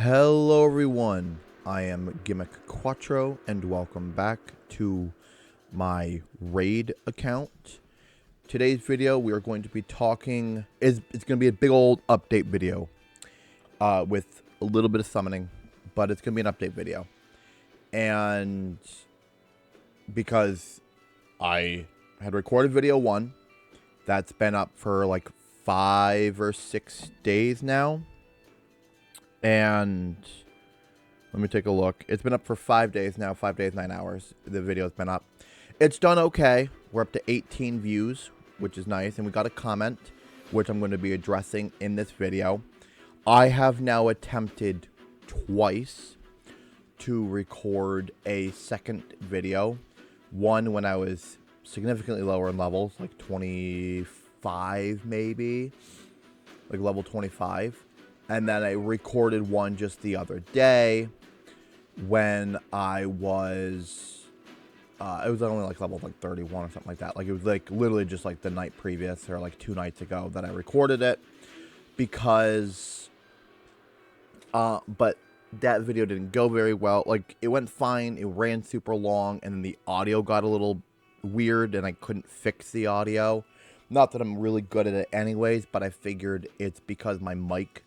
Hello everyone, I am Gimmick Quattro and welcome back to my raid account. Today's video we are going to be talking, it's going to be a big old update video with a little bit of summoning, but it's going to be an update video. And because I had recorded video 1, that's been up for like 5 or 6 days now. And let me take a look. It's been up for 5 days now, 5 days, 9 hours. The video's been up. It's done okay. We're up to 18 views, which is nice. And we got a comment, which I'm going to be addressing in this video. I have now attempted twice to record a second video. One when I was significantly lower in levels, like 25 maybe, like level 25. And then I recorded one just the other day when I was, it was only like level like 31 or something like that. Like it was like literally just like the night previous or like 2 nights ago that I recorded it because, but that video didn't go very well. Like it went fine. It ran super long and then the audio got a little weird and I couldn't fix the audio. Not that I'm really good at it anyways, but I figured it's because my mic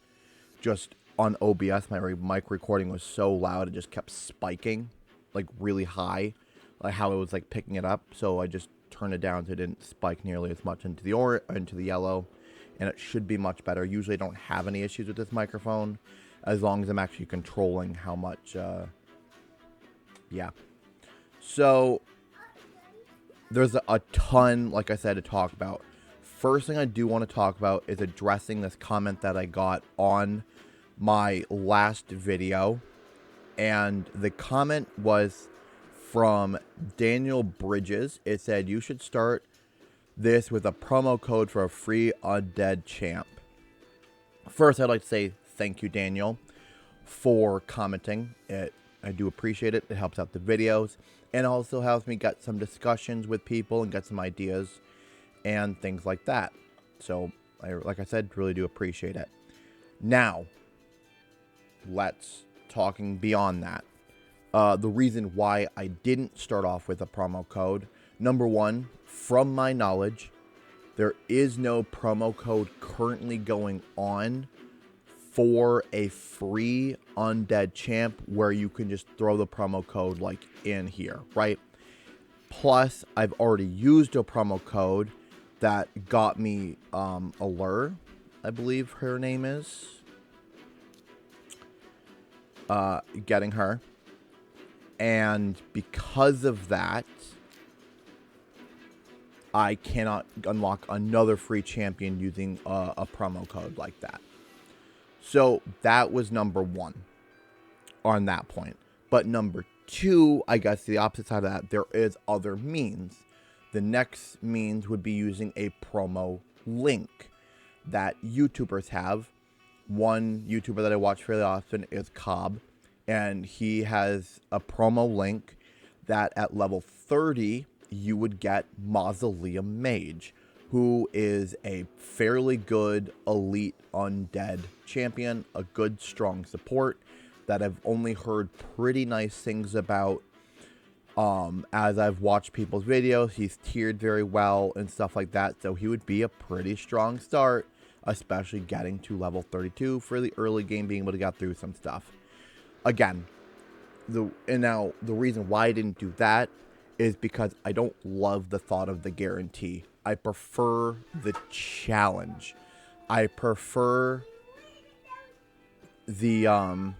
just on OBS, my mic recording was so loud, it just kept spiking, like really high, like how it was like picking it up. So I just turned it down so it didn't spike nearly as much into the yellow, and it should be much better. Usually I don't have any issues with this microphone, as long as I'm actually controlling how much, yeah. So there's a ton, like I said, to talk about. First thing I do want to talk about is addressing this comment that I got on my last video, and the comment was from Daniel Bridges. It said you should start this with a promo code for a free Undead champ. First, I'd like to say thank you, Daniel, for commenting. I do appreciate it. It helps out the videos and also helps me get some discussions with people and get some ideas and things like that. So, like I said, really do appreciate it. Now, let's talking beyond that. The reason why I didn't start off with a promo code. Number one, from my knowledge, there is no promo code currently going on for a free Undead champ where you can just throw the promo code like in here, right? Plus, I've already used a promo code that got me Allure, I believe her name is. Getting her. And because of that, I cannot unlock another free champion using a promo code like that. So that was number one on that point. But number two, I guess the opposite side of that, there is other means. The next means would be using a promo link that YouTubers have. One YouTuber that I watch fairly often is Cobb, and he has a promo link that at level 30 you would get Mausoleum Mage, who is a fairly good elite undead champion, a good strong support that I've only heard pretty nice things about. As I've watched people's videos, he's tiered very well and stuff like that, so he would be a pretty strong start, especially getting to level 32 for the early game, being able to get through some stuff. Again, now the reason why I didn't do that is because I don't love the thought of the guarantee. I prefer the challenge. I prefer the,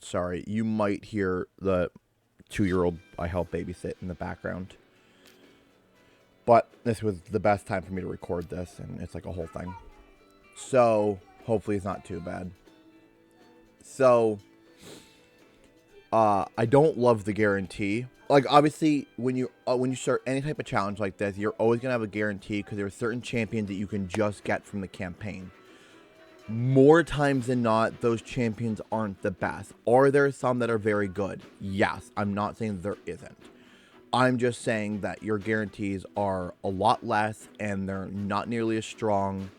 sorry, you might hear the 2-year-old I help babysit in the background. But this was the best time for me to record this, and it's like a whole thing. So, hopefully it's not too bad. So, I don't love the guarantee. Like, obviously, when you start any type of challenge like this, you're always going to have a guarantee because there are certain champions that you can just get from the campaign. More times than not, those champions aren't the best. Are there some that are very good? Yes. I'm not saying there isn't. I'm just saying that your guarantees are a lot less and they're not nearly as strong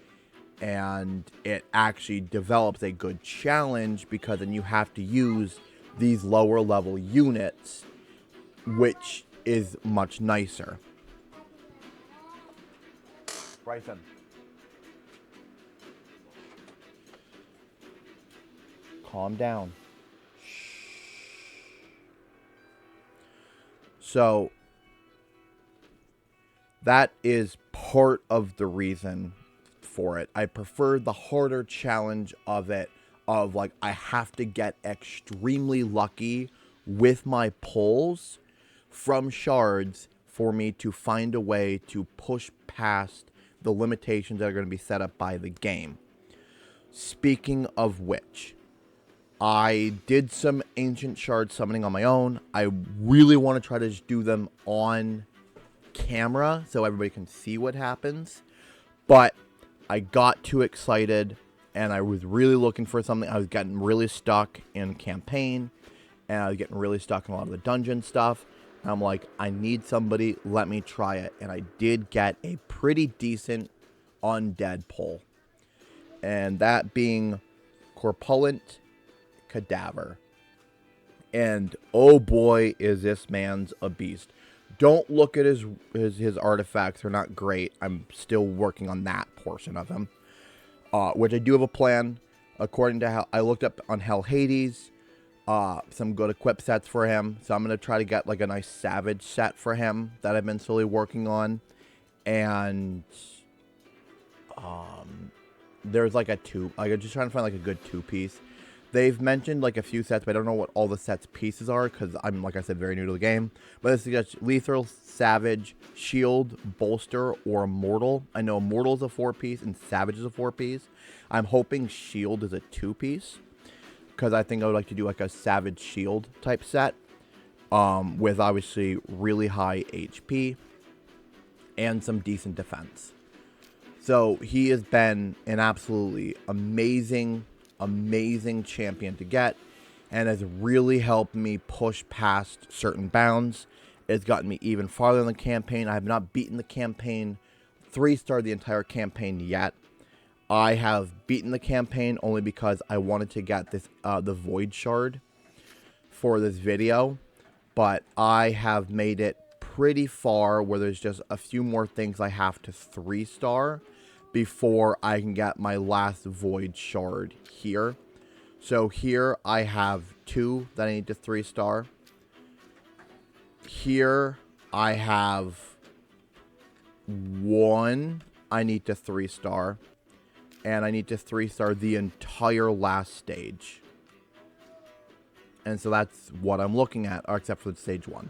And it actually develops a good challenge because then you have to use these lower level units, which is much nicer. Bryson. Calm down. So that is part of the reason for it. I prefer the harder challenge of it, of like I have to get extremely lucky with my pulls from shards for me to find a way to push past the limitations that are going to be set up by the game. Speaking of which, I did some ancient shard summoning on my own. I really want to try to just do them on camera so everybody can see what happens. But I got too excited and I was really looking for something. I was getting really stuck in campaign and I was getting really stuck in a lot of the dungeon stuff. And I'm like, I need somebody, let me try it. And I did get a pretty decent undead pull. And that being Corpulent Cadaver. And oh boy, is this man's a beast. Don't look at his artifacts. They're not great. I'm still working on that portion of him. Which I do have a plan. According to how I looked up on Hell Hades, some good equip sets for him. So I'm going to try to get like a nice Savage set for him that I've been slowly working on. And there's like a two. Like I'm just trying to find like a good two-piece. They've mentioned like a few sets, but I don't know what all the sets pieces are because I'm, like I said, very new to the game. But this is just Lethal, Savage, Shield, Bolster, or Immortal. I know Immortal is a 4-piece and Savage is a 4-piece. I'm hoping Shield is a 2-piece because I think I would like to do like a Savage Shield type set with obviously really high HP and some decent defense. So he has been an absolutely amazing champion to get and has really helped me push past certain bounds. It's gotten me even farther in the campaign. I have not beaten the campaign 3-star the entire campaign yet. I have beaten the campaign only because I wanted to get this the Void Shard for this video, but I have made it pretty far where there's just a few more things I have to 3-star before I can get my last Void Shard here. So here I have 2 that I need to 3-star. Here I have 1 I need to 3-star. And I need to 3-star the entire last stage. And so that's what I'm looking at, except for stage 1.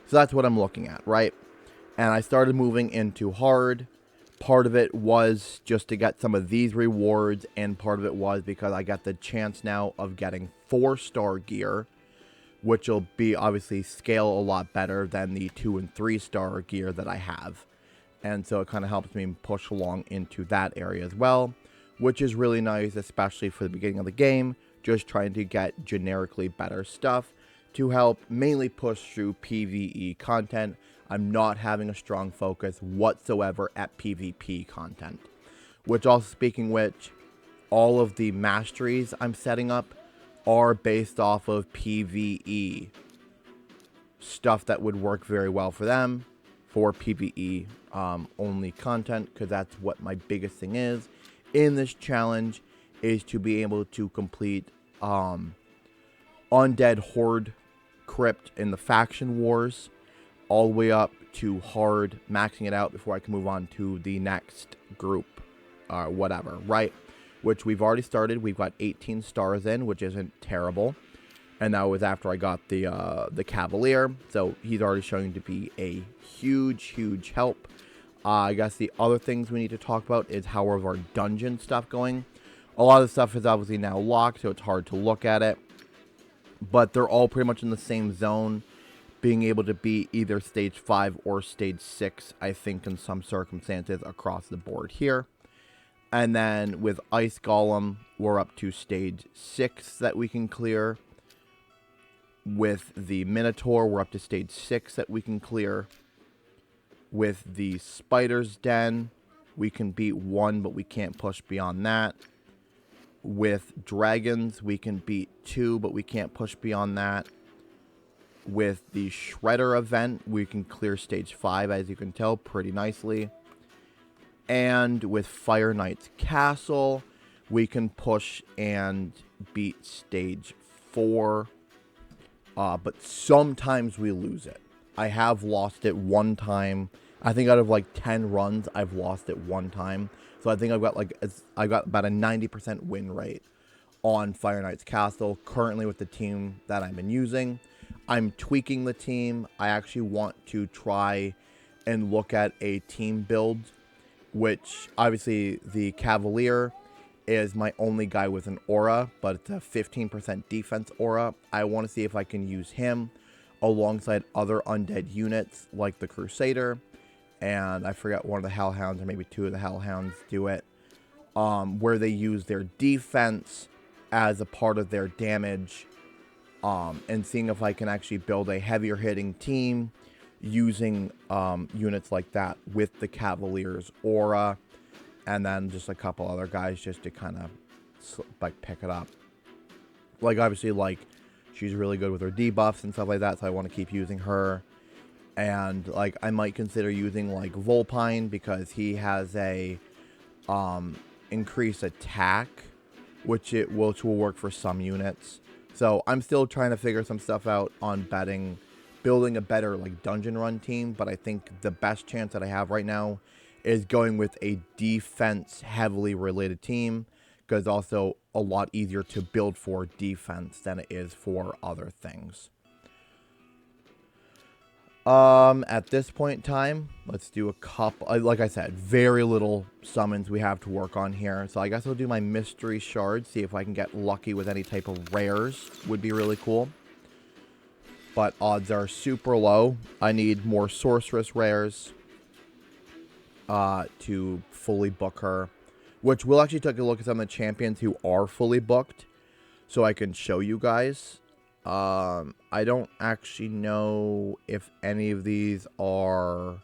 So that's what I'm looking at, right? And I started moving into hard. Part of it was just to get some of these rewards, and part of it was because I got the chance now of getting 4-star gear, which will be obviously scale a lot better than the 2 and 3-star gear that I have. And so it kind of helps me push along into that area as well, which is really nice, especially for the beginning of the game, just trying to get generically better stuff to help mainly push through PvE content. I'm not having a strong focus whatsoever at PvP content. Which also, speaking which, all of the masteries I'm setting up are based off of PvE. Stuff that would work very well for them, for PvE only content, because that's what my biggest thing is in this challenge, is to be able to complete Undead Horde Crypt in the Faction Wars, all the way up to hard, maxing it out before I can move on to the next group, whatever, right? Which we've already started. We've got 18 stars in, which isn't terrible. And that was after I got the Cavalier, so he's already showing to be a huge help. I guess the other things we need to talk about is how are our dungeon stuff going. A lot of the stuff is obviously now locked, so it's hard to look at it. But they're all pretty much in the same zone, being able to be either stage 5 or stage 6, I think, in some circumstances across the board here. And then with Ice Golem, we're up to stage 6 that we can clear. With the Minotaur, we're up to stage 6 that we can clear. With the Spider's Den, we can beat 1, but we can't push beyond that. With dragons, we can beat 2, but we can't push beyond that. With the Shredder event, we can clear stage 5, as you can tell, pretty nicely. And with Fire Knight's Castle, we can push and beat stage 4. But sometimes we lose it. I have lost it one time. I think out of like 10 runs, I've lost it one time. So I think I've got about a 90% win rate on Fire Knight's Castle currently with the team that I've been using. I'm tweaking the team. I actually want to try and look at a team build, which obviously the Cavalier is my only guy with an aura, but it's a 15% defense aura. I want to see if I can use him alongside other undead units like the Crusader, and I forget one of the Hellhounds or maybe 2 of the Hellhounds do it, where they use their defense as a part of their damage, and seeing if I can actually build a heavier hitting team using units like that with the Cavalier's aura, and then just a couple other guys just to kind of like pick it up. Like obviously, like she's really good with her debuffs and stuff like that, so I want to keep using her. And like I might consider using like Vulpine because he has a increased attack, which will work for some units. So I'm still trying to figure some stuff out on building a better like dungeon run team, but I think the best chance that I have right now is going with a defense heavily related team, because it's also a lot easier to build for defense than it is for other things. At this point in time, let's do a couple, like I said, very little summons we have to work on here. So I guess I'll do my mystery shard, see if I can get lucky with any type of rares, would be really cool. But odds are super low. I need more sorceress rares to fully book her, which we'll actually take a look at some of the champions who are fully booked so I can show you guys. I don't actually know if any of these are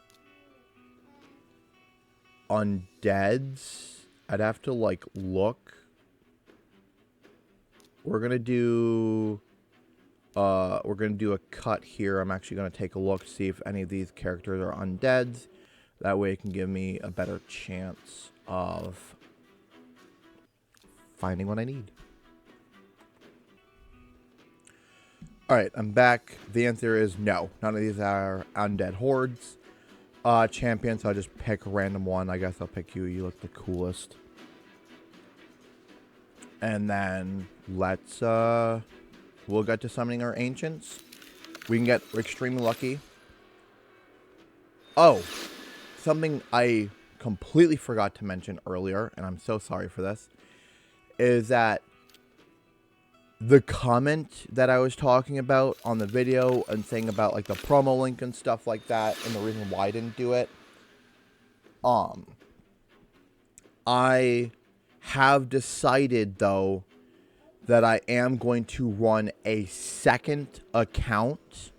undeads. I'd have to like look. We're gonna do a cut here. I'm actually gonna take a look, see if any of these characters are undeads. That way it can give me a better chance of finding what I need. Alright, I'm back. The answer is no. None of these are undead hordes. Champions, so I'll just pick a random one. I guess I'll pick you. You look the coolest. And then let's, we'll get to summoning our ancients. We can get extremely lucky. Oh, something I completely forgot to mention earlier, and I'm so sorry for this, is that the comment that I was talking about on the video and saying about like the promo link and stuff like that, and the reason why I didn't do it, I have decided though that I am going to run a second account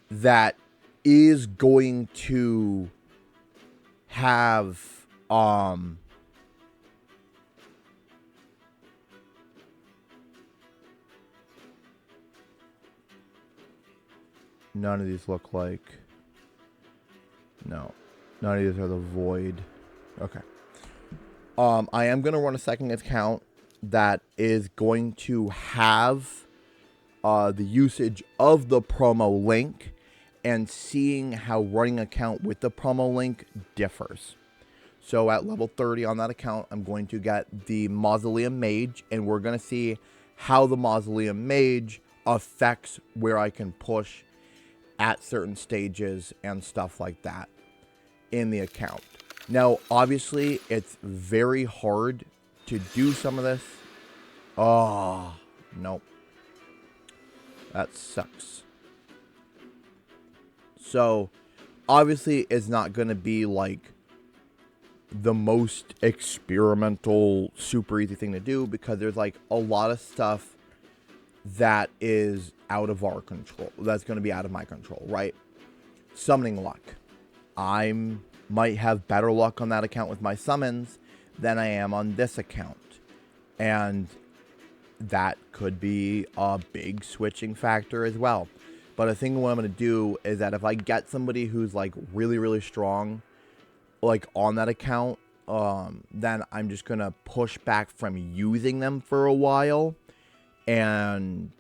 that is going to have none of these look like, no, none of these are the void. Okay. I am going to run a second account that is going to have the usage of the promo link and seeing how running an account with the promo link differs. So at level 30 on that account, I'm going to get the Mausoleum Mage, and we're going to see how the Mausoleum Mage affects where I can push at certain stages and stuff like that in the account. Now, obviously, it's very hard to do some of this. Oh, nope. That sucks. So, obviously, it's not going to be like the most experimental, super easy thing to do, because there's like a lot of stuff that is out of our control. That's going to be out of my control, right? Summoning luck. I'm might have better luck on that account with my summons than I am on this account. And that could be a big switching factor as well. But I think what I'm going to do is that if I get somebody who's like really, really strong, like on that account, then I'm just going to push back from using them for a while and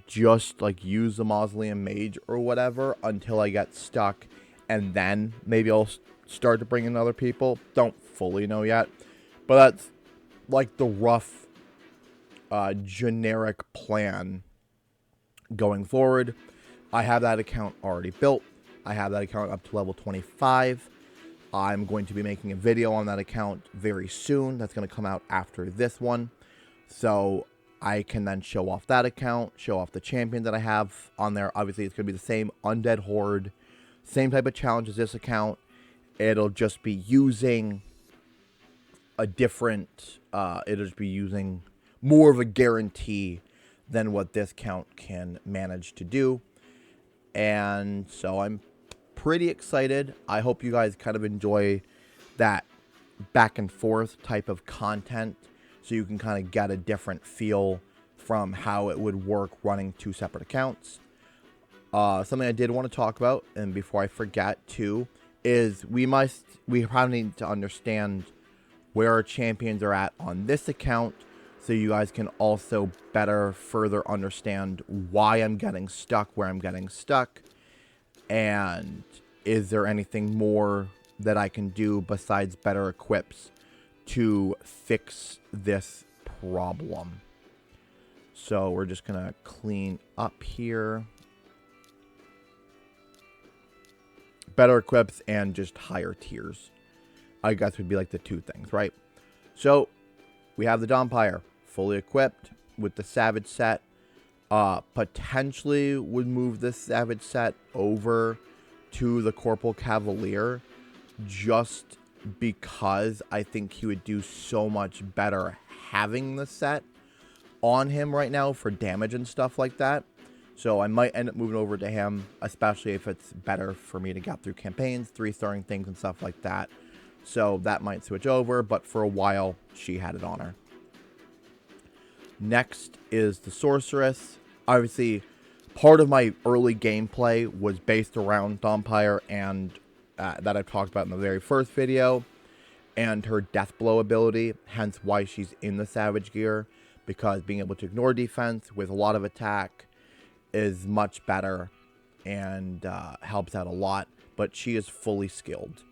just like use the Mausoleum Mage or whatever until I get stuck. And then maybe I'll start to bring in other people. Don't fully know yet. But that's like the rough generic plan going forward. I have that account already built. I have that account up to level 25. I'm going to be making a video on that account very soon. That's going to come out after this one. So I can then show off that account, show off the champions that I have on there. Obviously, it's going to be the same Undead Horde, same type of challenge as this account. It'll just be using a different, it'll just be using more of a guarantee than what this count can manage to do. And so I'm pretty excited. I hope you guys kind of enjoy that back and forth type of content so you can kind of get a different feel from how it would work running two separate accounts. Something I did want to talk about, and before I forget too, is we probably need to understand where our champions are at on this account, so you guys can also better further understand why I'm getting stuck, where I'm getting stuck, and is there anything more that I can do besides better equips to fix this problem. So we're just going to clean up here. Better equips and just higher tiers, I guess, would be like the two things, right? So we have the Dompire fully equipped with the Savage set. Potentially would move this Savage set over to the Corporal Cavalier just because I think he would do so much better having the set on him right now for damage and stuff like that. So I might end up moving over to him, especially if it's better for me to get through campaigns, 3-starring things and stuff like that. So that might switch over, but for a while, she had it on her. Next is the Sorceress. Obviously, part of my early gameplay was based around Dompire and that I talked about in the very first video, and her Death Blow ability, hence why she's in the Savage gear, because being able to ignore defense with a lot of attack is much better and helps out a lot. But she is fully skilled,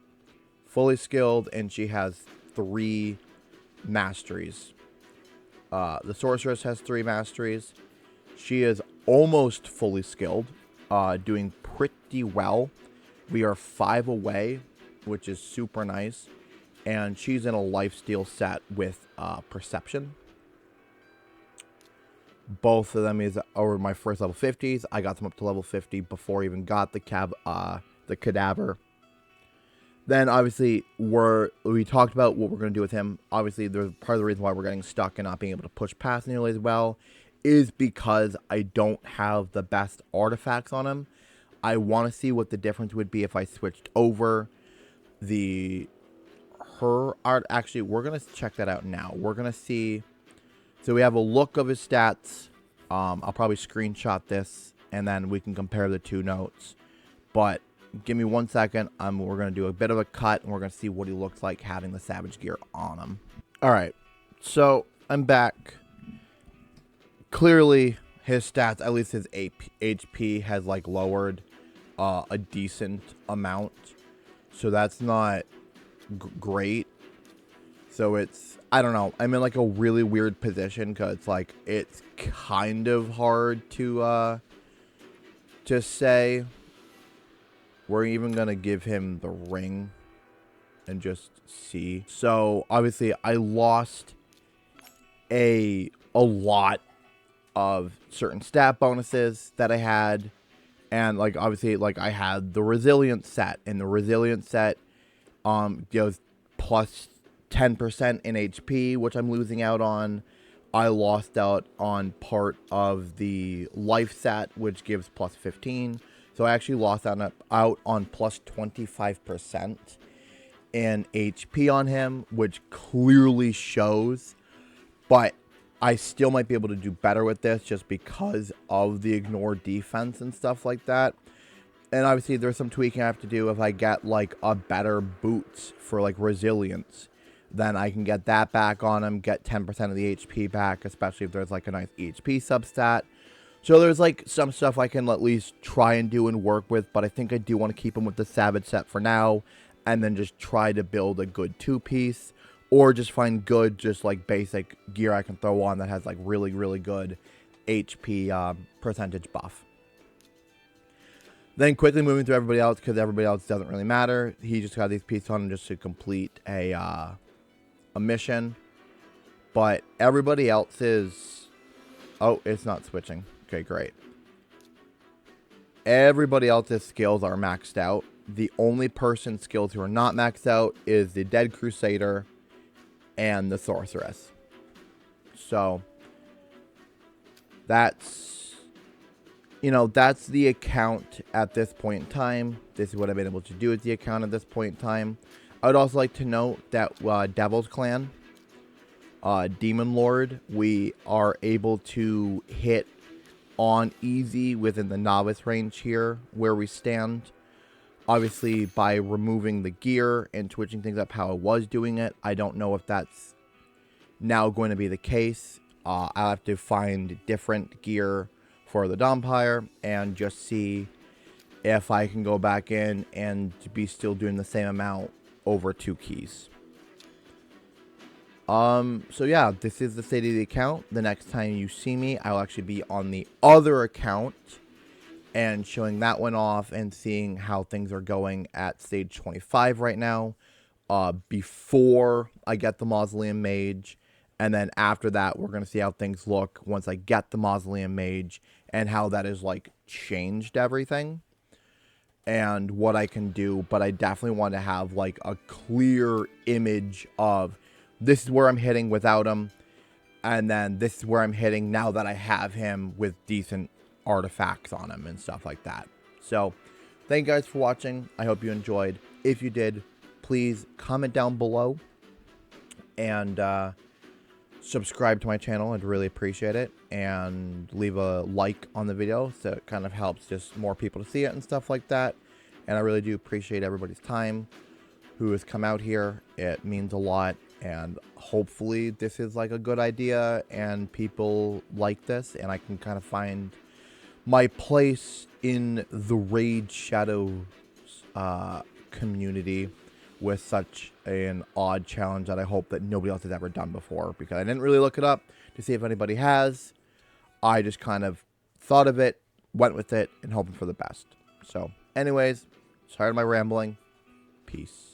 and she has 3 masteries. The Sorceress has 3 masteries. She is almost fully skilled, doing pretty well. We are 5 away, which is super nice. And she's in a lifesteal set with Perception. Both of them is over my first level 50s. I got them up to level 50 before I even got the Cadaver. Then obviously we talked about what we're going to do with him. Obviously, there's part of the reason why we're getting stuck and not being able to push past nearly as well is because I don't have the best artifacts on him. I want to see what the difference would be if I switched over her art. Actually, we're going to check that out now. We're going to see. So we have a look of his stats. I'll probably screenshot this and then we can compare the 2 notes. But give me 1 second. We're going to do a bit of a cut and we're going to see what he looks like having the Savage gear on him. All right. So I'm back. Clearly his stats, at least his HP has like lowered a decent amount. So that's not great. So it's, I don't know, I'm in like a really weird position because like it's kind of hard to say. We're even gonna give him the ring and just see. So obviously I lost a lot of certain stat bonuses that I had, and like obviously like I had the Resilience set, and the Resilience set goes plus 10% in HP, which I'm losing out on. I lost out on part of the life set, which gives plus 15. So I actually lost out on plus 25% in HP on him, which clearly shows. But I still might be able to do better with this just because of the ignore defense and stuff like that. And obviously there's some tweaking I have to do if I get like a better boots for like resilience. Then I can get that back on him, get 10% of the HP back, especially if there's like a nice HP substat. So there's like some stuff I can at least try and do and work with, but I think I do want to keep him with the Savage set for now, and then just try to build a good 2-piece, or just find good, just like basic gear I can throw on that has like really, really good HP percentage buff. Then quickly moving through everybody else, because everybody else doesn't really matter. He just got these pieces on him just to complete a mission. But everybody else is... Oh, it's not switching. Okay, great. Everybody else's skills are maxed out. The only person's skills who are not maxed out is the Dead Crusader and the Sorceress. So, that's, you know, that's the account at this point in time. This is what I've been able to do with the account at this point in time. I would also like to note that Devil's Clan, Demon Lord, we are able to hit on easy within the novice range here where we stand. Obviously, by removing the gear and switching things up how I was doing it, I don't know if that's now going to be the case. I'll have to find different gear for the Dompire and just see if I can go back in and be still doing the same amount over 2 keys. So yeah, this is the state of the account. The next time you see me, I'll actually be on the other account and showing that one off and seeing how things are going at stage 25 right now, before I get the Mausoleum Mage. And then after that, we're going to see how things look once I get the Mausoleum Mage and how that has like changed everything and what I can do. But I definitely want to have like a clear image of this is where I'm hitting without him, and then this is where I'm hitting now that I have him with decent artifacts on him and stuff like that. So, thank you guys for watching. I hope you enjoyed. If you did, please comment down below and subscribe to my channel. I'd really appreciate it. And leave a like on the video so it kind of helps just more people to see it and stuff like that. And I really do appreciate everybody's time who has come out here. It means a lot. And hopefully this is like a good idea and people like this and I can kind of find my place in the Raid Shadows community with such an odd challenge that I hope that nobody else has ever done before, because I didn't really look it up to see if anybody has. I just kind of thought of it, went with it, and hoping for the best. So anyways, sorry for my rambling. Peace.